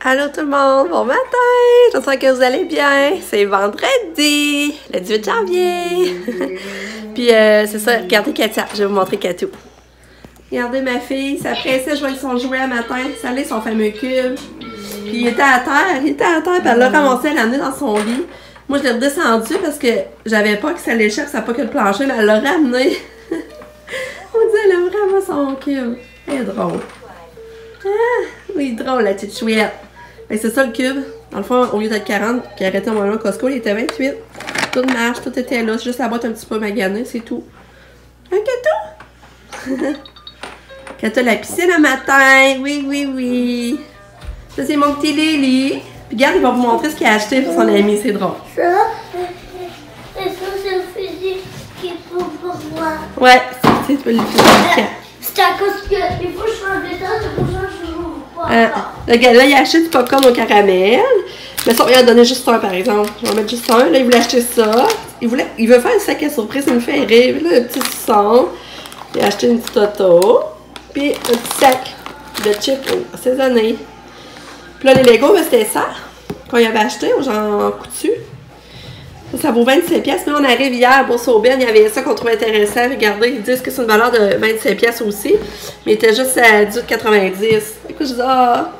Allô tout le monde, bon matin! J'espère que vous allez bien. C'est vendredi, le 18 janvier. Puis c'est ça, regardez Katia, je vais vous montrer Katou. Regardez ma fille, sa princesse jouait avec son jouet à matin, ça allait son fameux cube. Puis il était à terre, puis elle l'a ramassé, elle l'a amené dans son lit. Moi je l'ai redescendu parce que j'avais peur que ça l'échappe, ça n'a pas que le plancher, mais elle l'a ramené. On dit elle a vraiment son cube. Elle est drôle. Ah, oui, drôle la petite chouette. Ben, c'est ça le cube. Dans le fond, au lieu d'être 40, qui arrêtait au moment Costco, il était 28. Tout marche, tout était là. C'est juste la boîte un petit peu maganée, c'est tout. Un Katou? Katou la piscine le matin. Oui, oui, oui. Ça, c'est mon petit Lily. Puis regarde, il va vous montrer ce qu'il a acheté pour son ami. C'est drôle. Ça, c'est le fusil qui est pour moi. Ouais, tu peux le faire. C'est à cause que il faut changer ça, c'est pour ça que je l'ouvre pas. Regarde, là, il a acheté du popcorn au caramel. Mais ça, il a donné juste un, par exemple. Je vais en mettre juste un. Là, il voulait acheter ça. Il veut faire un sac à surprise, il me fait rire. Là, un petit son. Il a acheté une petite auto. Puis un petit sac de chips assaisonnés. Puis là, les Legos, ben, c'était ça. Qu'on y avait acheté aux gens coutus. Ça vaut 27$. Mais on arrive hier à Bourse-Auberne, il y avait ça qu'on trouvait intéressant. Regardez, ils disent que c'est une valeur de 27$ aussi. Mais il était juste à 18,90$. Écoute, je dis, ah.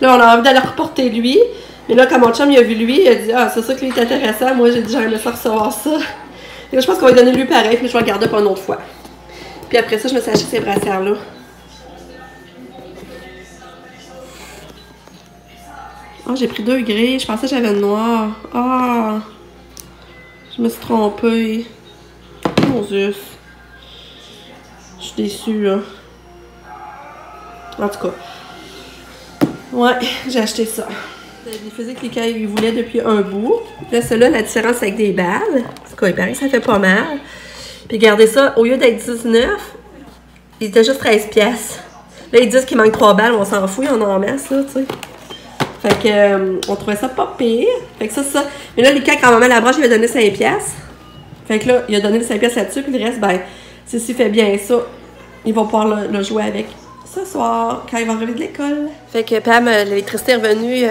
Là, on a envie d'aller reporter lui. Mais là, quand mon chum il a vu lui, il a dit, ah, c'est ça qui lui est intéressant. Moi, j'ai dit, j'aimerais ça recevoir ça. Et là, je pense qu'on va lui donner lui pareil, puis je vais le garder pour une autre fois. Puis après ça, je me suis acheté ces brassières-là. Oh, j'ai pris 2 gris. Je pensais que j'avais le noir. Ah. Je me suis trompée. Mon Dieu. Je suis déçue, là. En tout cas. Ouais, j'ai acheté ça. Des fusils que les voulaient depuis un bout. Là, celui-là, la différence avec des balles. En tout cas, il paraît que ça fait pas mal. Puis regardez ça, au lieu d'être 19, il était juste 13$. Là, ils disent qu'il manque 3 balles, on s'en fout, on en masse, là, tu sais. Fait que, on trouvait ça pas pire. Fait que ça. Mais là, Lucas, quand maman la broche, il lui a donné 5$. Fait que là, il a donné les 5$ là-dessus, puis le reste, ben, s'il fait bien ça, il va pouvoir le jouer avec ce soir, quand il va arriver de l'école. Fait que Pam, l'électricité est revenue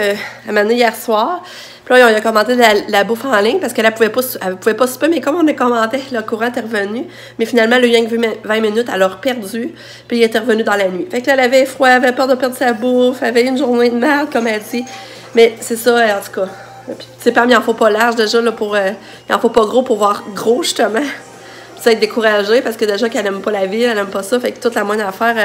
à Mané hier soir. Puis là, on a commandé la bouffe en ligne parce qu'elle ne pouvait pas souper, mais comme on a commandé, le courant est revenu. Mais finalement, le rien que 20 minutes, elle a perdu. Puis il était revenu dans la nuit. Fait que là, elle avait froid, elle avait peur de perdre sa bouffe, elle avait une journée de merde, comme elle dit. Mais c'est ça, en tout cas. Tu sais, Pam, il en faut pas large déjà, là, il en faut pas gros pour voir gros, justement. Puis ça, être découragée parce que déjà qu'elle n'aime pas la ville, elle n'aime pas ça. Fait que toute la moindre affaire,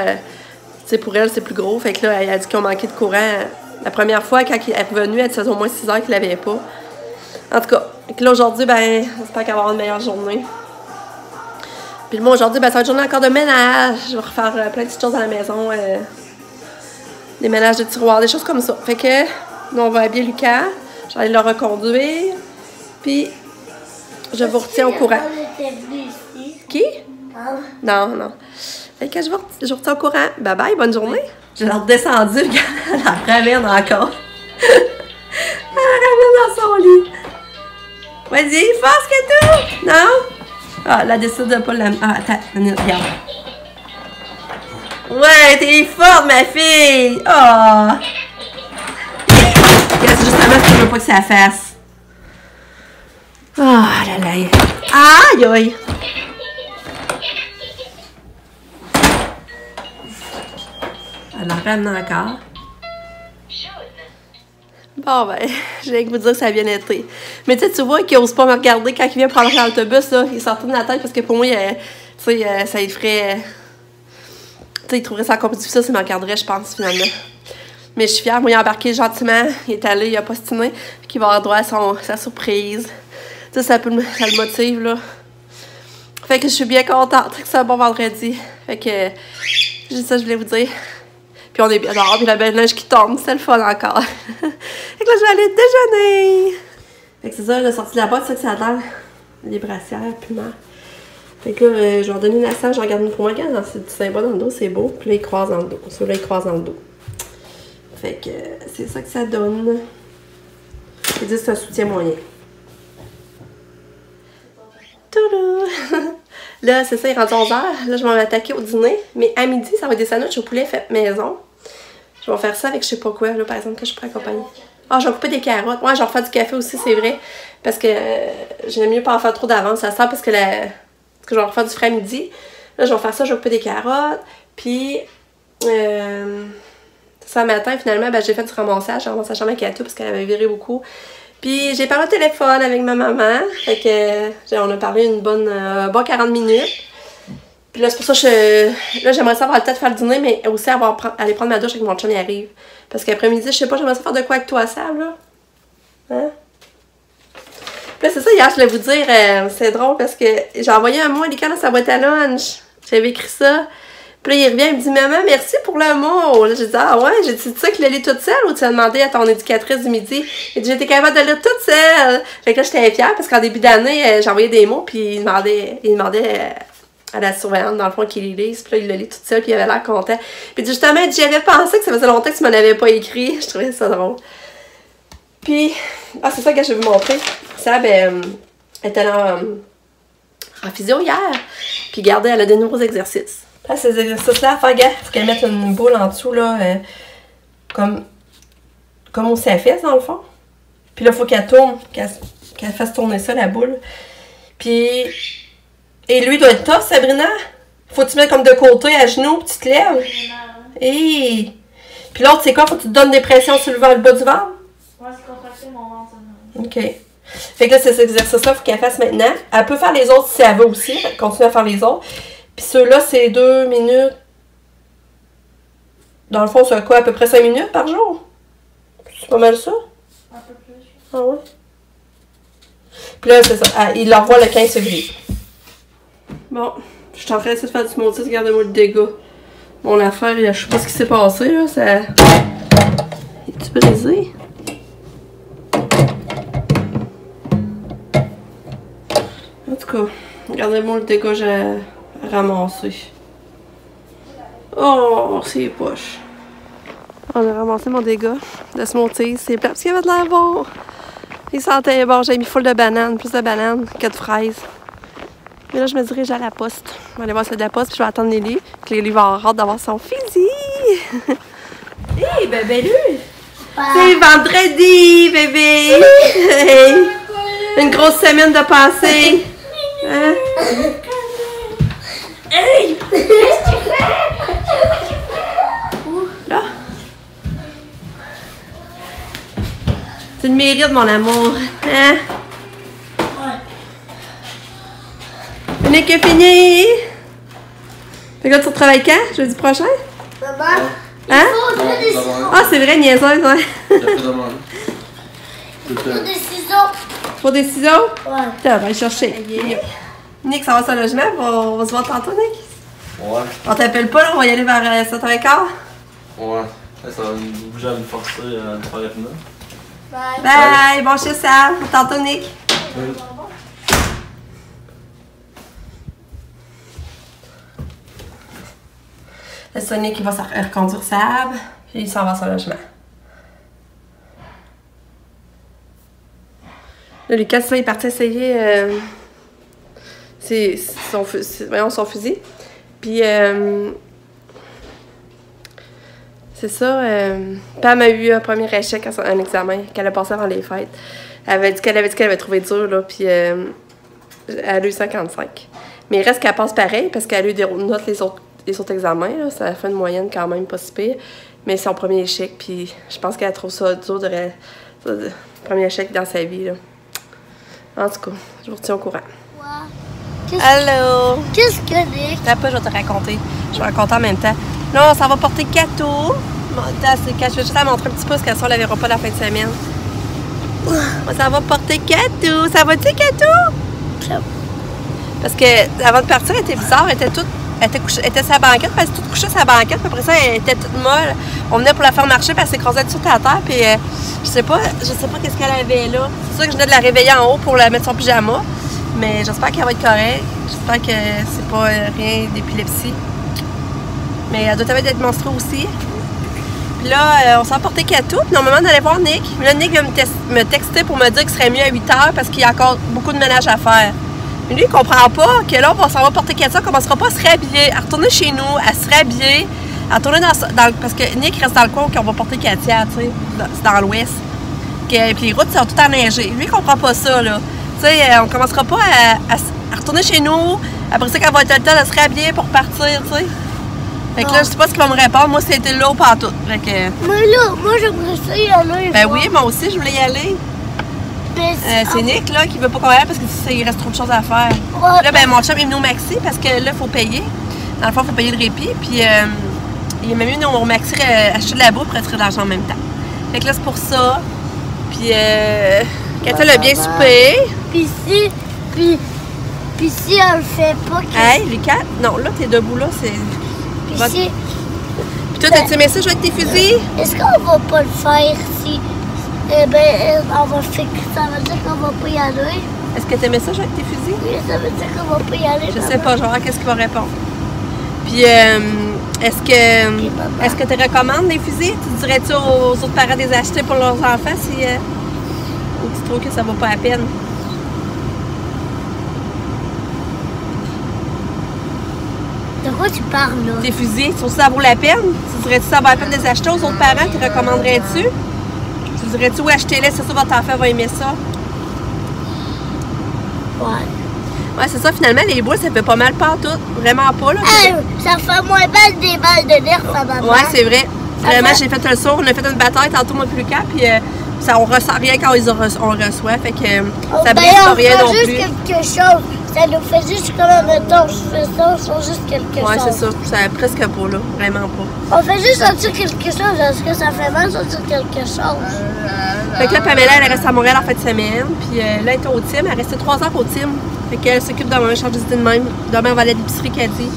tu sais, pour elle, c'est plus gros. Fait que là, elle a dit qu'ils ont manqué de courant. La première fois, quand elle est revenue, elle faisait au moins 6 heures qu'il ne l'avait pas. En tout cas, là, aujourd'hui, ben, j'espère qu'elle va avoir une meilleure journée. Puis moi, aujourd'hui, ben, ça va être une journée encore de ménage. Je vais refaire plein de petites choses à la maison. Des ménages de tiroirs, des choses comme ça. Fait que, là, on va habiller Lucas. Je vais aller le reconduire. Puis, je vous retiens au courant. Qui? Non, non. Fait que je vous retiens au courant. Bye bye, bonne journée. Je l'ai redescendue, regarde, elle la ramène encore. Elle la ramène dans son lit. Vas-y, force que tout! Non? Ah, elle a décidé de pas la... Ah, attends, regarde. Ouais, t'es forte, ma fille! Oh! C'est justement ce que je veux pas que ça fasse. Ah, là là. Aïe, aïe! Elle en ramène encore. Bon, ben, je viens que vous dire que ça a bien été. Mais tu vois qu'il n'ose pas me regarder quand il vient prendre l'autobus, là. Il s'en tourne la tête parce que pour moi, tu sais, ça lui ferait... Tu sais, il trouverait ça encore plus difficile s'il me regarderait, je pense, finalement. Mais je suis fière. Moi, il a embarqué gentiment. Il est allé, il a postiné. Puis qu'il va avoir droit à sa surprise. Tu sais, ça le motive, là. Fait que je suis bien contente que c'est un bon vendredi. Fait que, juste ça, je voulais vous dire. Puis on est bien dehors, puis la belle neige qui tombe, c'est le fun encore. Fait que là, je vais aller déjeuner. Fait que c'est ça, j'ai sorti de la boîte, c'est ça que ça a l'air. Les brassières, piment. Fait que là, je vais en donner une assage, j'en garde une pour moi. Regarde, c'est du symbole dans le dos, c'est beau. Puis là, il croise dans le dos. Celui-là, il croise dans le dos. Fait que c'est ça que ça donne. Ils disent que c'est un soutien moyen. Toudou! Là, c'est ça, il est rendu 11h. Là, je vais m'attaquer au dîner. Mais à midi, ça va être des sandwichs au poulet fait maison. Je vais faire ça avec je sais pas quoi, là, par exemple, que je pourrais accompagner. Ah, je vais couper des carottes. Ouais, je vais refaire du café aussi, c'est vrai. Parce que j'aime mieux pas en faire trop d'avance. Ça sert parce que je vais refaire du frais à midi. Là, je vais faire ça, je vais couper des carottes. Puis, ce matin, finalement, ben, j'ai fait du ramassage. J'ai ramassé la chambre à Katou parce qu'elle avait viré beaucoup. Puis, j'ai parlé au téléphone avec ma maman. Fait que, on a parlé une bonne 40 minutes. Puis là, c'est pour ça que là, j'aimerais ça avoir le temps de faire le dîner, mais aussi aller prendre ma douche avec mon chum, il arrive. Parce qu'après-midi, je sais pas, j'aimerais ça faire de quoi avec toi, Sab, là? Hein? Puis là, c'est ça, hier, je voulais vous dire, c'est drôle parce que j'ai envoyé un mot à Lucas dans sa boîte à lunch. J'avais écrit ça. Puis là, il revient, il me dit, maman, merci pour le mot. Là, j'ai dit, ah ouais, j'ai dit, tu sais que tu l'as lu toute seule ou tu as demandé à ton éducatrice du midi? Il dit, j'étais capable de le lire toute seule. Fait que là, j'étais fière parce qu'en début d'année, j'envoyais des mots, puis il demandait à la surveillante, dans le fond, qu'il les lise. Puis là, il le lit toute seule, puis il avait l'air content. Puis justement, j'y avais pensé que ça faisait longtemps que tu m'en avais pas écrit. Je trouvais ça drôle. Puis, c'est ça que je vais vous montrer. Ça, ben, elle était là en physio hier. Puis, regardez, elle a des nouveaux exercices. Là, ces exercices-là, à faire gaffe, il faut qu'elle mette une boule en dessous, là, comme au CFS, dans le fond. Puis là, il faut qu'elle tourne, qu'elle fasse tourner ça, la boule. Puis, et lui doit être tough, Sabrina. Faut que tu mettes comme de côté, à genoux, puis tu te lèves. Et puis l'autre, c'est quoi? Faut que tu te donnes des pressions sur le bas du ventre? Ouais, c'est contracté mon ventre. OK. Fait que là, c'est cet exercice-là, faut qu'elle fasse maintenant. Elle peut faire les autres si elle veut aussi. Elle continue à faire les autres. Puis ceux-là, c'est 2 minutes. Dans le fond, c'est quoi? À peu près 5 minutes par jour? C'est pas mal ça? Un peu plus. Ah ouais? Puis là, c'est ça. Il l'envoie le 15 février. Bon, je suis en train d'essayer de faire du smoothie, regardez-moi le dégât. Mon affaire, je sais pas ce qui s'est passé, là, ça... Est-tu brisé? En tout cas, regardez-moi le dégât que j'ai ramassé. Oh, c'est poche. On a ramassé mon dégât de smoothie, c'est plat parce qu'il y avait de l'air bon. Il sentait bon, j'ai mis full de bananes, plus de bananes que de fraises. Mais là, je me dirige à la poste. Je vais aller voir celle de la poste, puis je vais attendre Lily. Que Lily va avoir hâte d'avoir son fusil. Hé, bébé, lui! C'est vendredi, bébé! Hey. Une grosse semaine de passé. Hein? Hey! Là? Tu le mérites, mon amour. Hein? N'est que fini! Fait que là, tu retravailles quand? Jeudi prochain? Maman, hein? il faut des ciseaux. Ah, c'est vrai, niaiseuse, ouais. Il faut des ciseaux. Faut des ciseaux? Ouais. Tiens, on va aller chercher. Nick, ça va sur le logement? On va se voir tantôt, Nick? Ouais. On t'appelle pas, là? On va y aller vers 7h15? Ouais. Ça va nous bouger à nous forcer à nous faire rapidement. Bye. Bye! Bon chez Sam. Tantôt, Nick. Oui. Là, c'est Nick qui va reconduire Sab, puis il s'en va sur le logement. Là, Lucas, là, il est parti essayer son fusil. Puis, c'est ça. Pam a eu un premier échec à un examen qu'elle a passé avant les fêtes. Elle avait dit qu'elle avait trouvé dur, là, puis elle a eu 55. Mais il reste qu'elle passe pareil, parce qu'elle a eu des notes les autres examens. Là, ça a fait une moyenne quand même pas si pire. Mais c'est son premier échec, puis je pense qu'elle trouve ça dur de premier échec dans sa vie. Là. En tout cas, je vous retiens au courant. Allô? Qu'est-ce que Nick? T'as pas, je vais te raconter. Je vais raconter en même temps. Là, ça va porter Katou. Je vais juste la montrer un petit peu parce qu'elle ne la verra pas la fin de semaine. Ça va porter Katou. Ça va-tu, Katou? Ça va. Parce que avant de partir, elle était bizarre. Elle était sa banquette, puis elle s'est toute couchée sa banquette, puis après ça, elle était toute molle. On venait pour la faire marcher, puis elle s'écrasait tout à terre, puis je sais pas qu'est-ce qu'elle avait là. C'est sûr que je venais de la réveiller en haut pour la mettre son pyjama, mais j'espère qu'elle va être correcte. J'espère que c'est pas rien d'épilepsie. Mais elle doit être menstruée aussi. Puis là, on s'est emporté Katou, puis normalement, on allait voir Nick. Mais là, Nick vient me texter pour me dire qu'il serait mieux à 8h parce qu'il y a encore beaucoup de ménage à faire. Mais lui, il comprend pas que là, on s'en va porter Katia, qu'on commencera pas à se rhabiller, à retourner chez nous, à se rhabiller, retourner parce que Nick reste dans le coin qu'on va porter Katia, tu sais. C'est dans l'ouest. Puis les routes sont toutes enneigées. Lui, il comprend pas ça, là. Tu sais, on commencera pas à retourner chez nous. Après ça, quand on va être le temps de se rhabiller pour partir, tu sais. Fait que là, je sais pas ce qu'il va me répondre. Moi, c'était là ou pas tout. Fait que... Moi, j'aimerais ça y aller. Ben oui, moi aussi, je voulais y aller. C'est Nick, là, qui veut pas qu'on aille parce qu'il reste trop de choses à faire. Ouais, Là, ben, mon chum est venu au Maxi parce que là, il faut payer. Dans le fond, il faut payer le répit. Puis, il est même venu au Maxi acheter de la bouffe pour retirer de l'argent en même temps. Fait que là, c'est pour ça. Puis, Katia l'a bien soupé. Puis si on le fait pas... Hey, Lucas, non, là, t'es debout, là, c'est... Puis si... Puis toi, t'as-tu aimé ça, jouer avec tes fusils? Est-ce qu'on va pas le faire si... Eh ben, on va faire... Ça veut dire qu'on va pas y aller? Est-ce que t'aimais ça, jouer avec tes fusils? Oui, ça veut dire qu'on va pas y aller. Je sais pas, genre, qu'est-ce qu'il va répondre? Puis, est-ce que tu recommandes des fusils? Tu dirais-tu aux autres parents de les acheter pour leurs enfants si... ou tu trouves que ça vaut pas la peine? De quoi tu parles, là? Tes fusils, tu trouves que ça vaut la peine? Tu dirais-tu que ça vaut la peine de les acheter aux autres parents? Tu recommanderais-tu? Tu dirais-tu, oui, achetez-les, c'est ça, votre enfant va aimer ça? Ouais. Ouais, c'est ça, finalement, les boules, ça fait pas mal partout. Vraiment pas, là. Hey, ça fait moins mal des balles de nerfs à maman. Ouais, c'est vrai. Ça Vraiment, fait- j'ai fait un saut, on a fait une bataille tantôt, moi, plus qu'à, puis ça, on ressent rien quand on reçoit, fait que ça brise pas rien non on fait plus. juste quelque chose. Ça nous fait juste comme, mettons, je fais ça, on fait juste quelque Ouais, c'est chose. ça, ça presque pas, là. Vraiment pas. On fait juste sentir quelque chose. Est-ce que ça fait mal sentir quelque chose? Fait que là, Pamela, elle reste à Montréal en fin de semaine. Puis là, elle est au team. Elle restait 3 heures au team. Fait qu'elle s'occupe de moi, change d'idée de même. Demain, on va aller à l'épicerie qu'elle dit.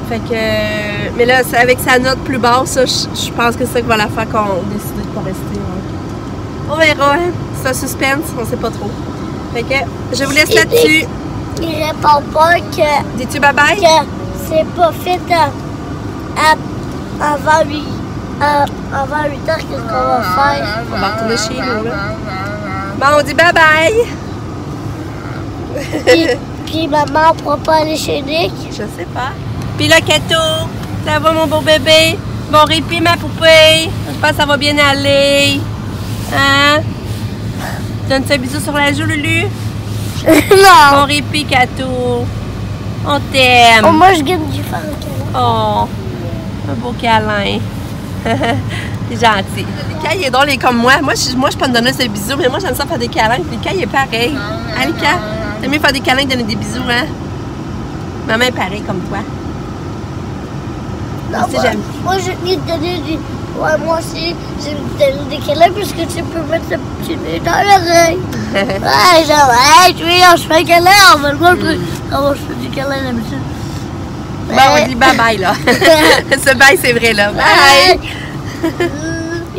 Fait que... mais là, avec sa note plus basse, ça, je pense que c'est ça qui va la faire qu'on décide de pas rester. Ouais. On verra, hein. C'est un suspense, on sait pas trop. Fait que je vous laisse là-dessus. Il répond pas que Dis-tu bye-bye? c'est pas fait avant 8 heures. Qu'est-ce qu'on va faire? On va retourner chez nous, là. Bon, on dit bye-bye. Puis maman, on pourra pas aller chez Nick. Je sais pas. Puis là, Kato, ça va mon beau bébé? Bon répit, ma poupée. Je pense que ça va bien aller. Hein? Donne-toi un bisou sur la joue, Lulu. Non! Bon répit, Kato. On t'aime. Oh, moi, je gagne du faire un câlin. Oh, un beau câlin. T'es gentil. Lika, il est drôle, il est comme moi. Moi, je suis pas une donneuse de bisous, mais moi, j'aime ça faire des câlins. Lika, il est pareil. Hein, Lika? T'aimes mieux faire des câlins que donner des bisous, hein? Maman est pareille comme toi. Non, Aussi, j'aime. moi, je vais te donner des... Ouais, moi aussi, je vais te donner des câlins parce que tu peux mettre le petit nez dans l'oreille. Ouais, genre, hey, tu vois, je fais un câlin, on va le montrer. Comment je fais du câlin d'habitude. Bon, on dit bye-bye, là. Ce bye, c'est vrai, là. Bye!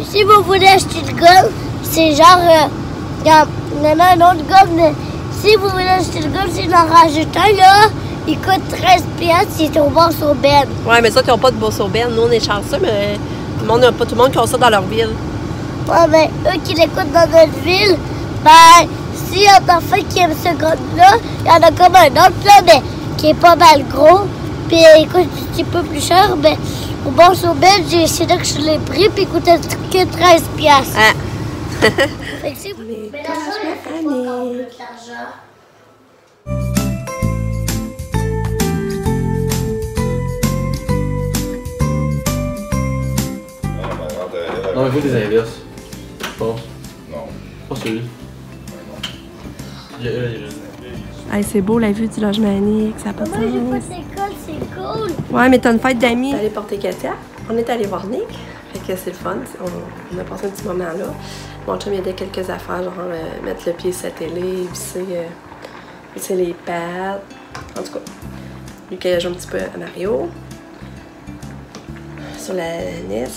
Si vous voulez acheter le gun, c'est genre... il y en a un autre gun, mais si vous voulez acheter le gun, c'est en rajoute un, là. Il coûte 13$, il est au bord sur Ben. Ouais, mais ça, qui n'ont pas de bourse au Ben. Nous, on est chanceux, mais le monde n'a pas tout le monde qui a ça dans leur ville. Ouais, ben, eux qui l'écoutent dans notre ville, ben, s'il y a un enfant qui aime ce gun-là, il y en a comme un autre, là, mais qui est pas mal gros, puis il coûte un petit peu plus cher, mais au bord sur Ben, c'est là que je l'ai pris, puis il coûtait que 13$. Ah. Fait que si vous... Mais l'argent, il faut pas qu'on veut de l'argent. Non, il faut des inverses. Je pense. Non. Pas celui. Hey, c'est beau la vue du logement Annick, ça n'a pas de Moi, j'ai pas sens. d'école, c'est cool. Ouais, mais t'as une fête d'amis. On est allé porter Katia. On est allé voir Nick. Fait que c'est le fun. On a passé un petit moment là. Mon chum il aidait quelques affaires, genre mettre le pied sur la télé, visser les pattes. En tout cas, Lucas a joué un petit peu à Mario. Sur la NES.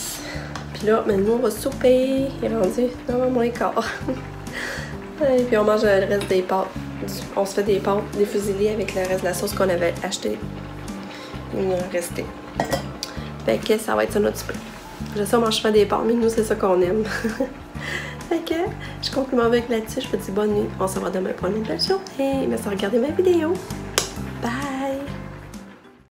Puis là, maintenant, on va souper. Il est rendu 9h moins quart. Et puis on mange le reste des pâtes. On se fait des pâtes, des fusillis avec le reste de la sauce qu'on avait acheté. Il nous en restait. Fait que ça va être ça notre souper. Je sais, on mange souvent des pâtes, mais nous, c'est ça qu'on aime. Fait que je conclue avec là-dessus. Je vous dis bonne nuit. On se revoit demain pour une nouvelle journée. Merci de regarder ma vidéo.